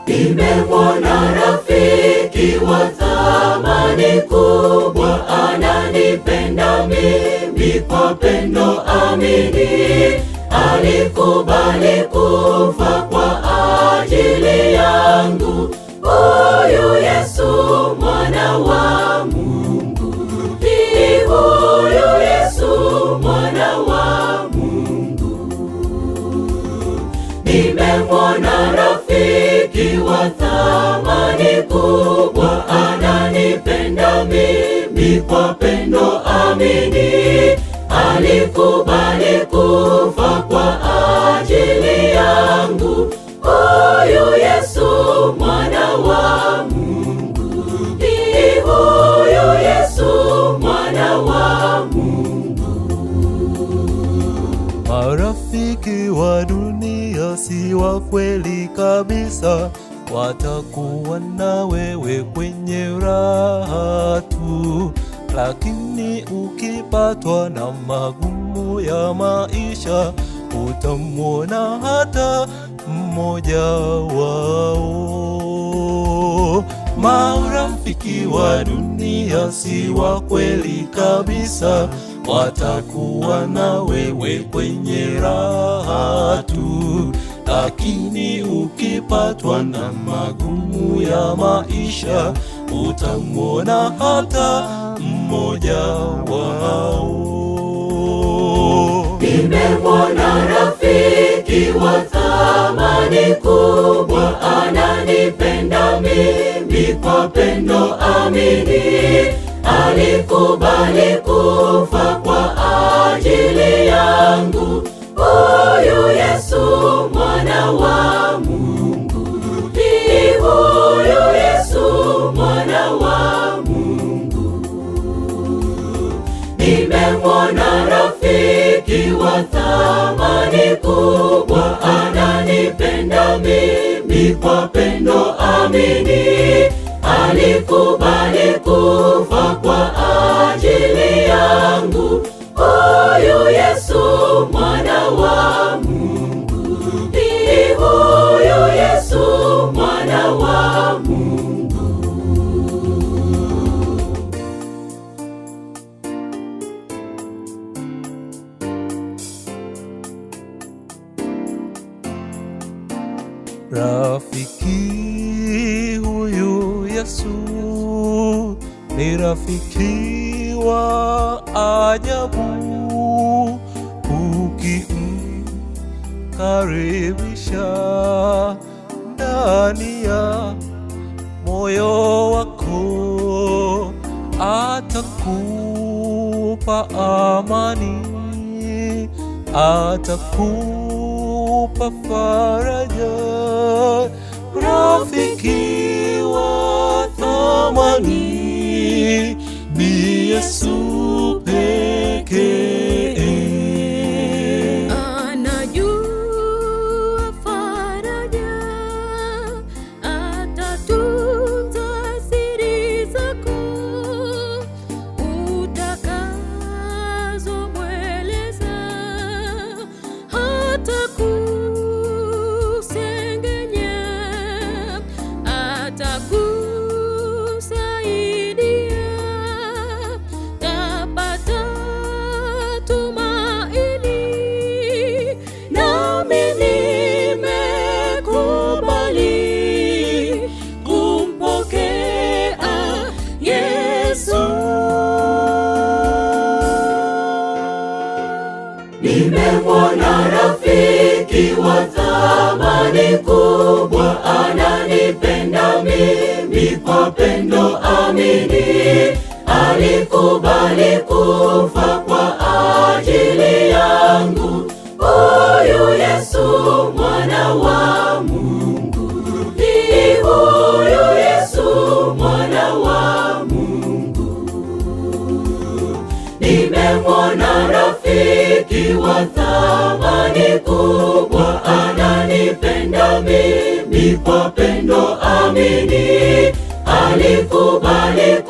Nimemwona rafiki wa thamani kubwa, ananipenda mimi kwa pendo amini. Alikubali kufa kwa ajili yangu. Huyu Yesu mwana wa Mungu, ni huyu Yesu mwana wa Mungu. Nimemwona rafiki wa thamani kubwa, ananipenda mimi kwa pendo amini. Alikubali kufa kwa ajili yangu. Huyu Yesu mwana wa Mungu, ni huyu Yesu mwana wa Mungu. Marafiki wa dunia si wa kweli kabisa, watakuwa na wewe kwenye raha tu, lakini ukipatwa na magumu ya maisha, utamwona hata mmoja wao. Marafiki wa dunia si wa kweli kabisa, watakuwa na wewe kwenye raha tu, lakini ukipatwa na magumu ya maisha, utamwona hata mmoja wao. Nimemwona rafiki wa thamani kubwa, ananipenda mimi kwa pendo amini. Alikubali kufa kwa ajili yangu. Huyu Yesu mwana wa Mungu, ni huyu Yesu mwana wa Mungu. Nimemwona rafiki wa thamani kubwa, ananipenda mimi kwa pendo amini. Alikubali kufa kwa ajili yangu. Huyu Yesu mwana wa Mungu, ni huyu Yesu mwana wa Mungu. Rafiki huyu Yesu ni rafiki wa ajabu, ukimkaribisha ndani ya moyo wako, atakupa amani, atakupa faraja. Rafiki wa thamani ni Yesu pekee. Anajua faraja, atatunza siri zako, utakazomweleza hatakusengenya, atakusaidia, tapata tumaini. Nami nimekubali kumpokea Yesu. Nimemwona rafiki wa thamani kubwa, ananipenda mimi kwa pendo amini. Alikubali kufa kwa ajili yangu. Huyu Yesu mwana wa Mungu, ni huyu Yesu mwana wa Mungu. Nimemwona rafiki wa thamani kubwa, ananipenda mimi kwa pendo amini. Alikubali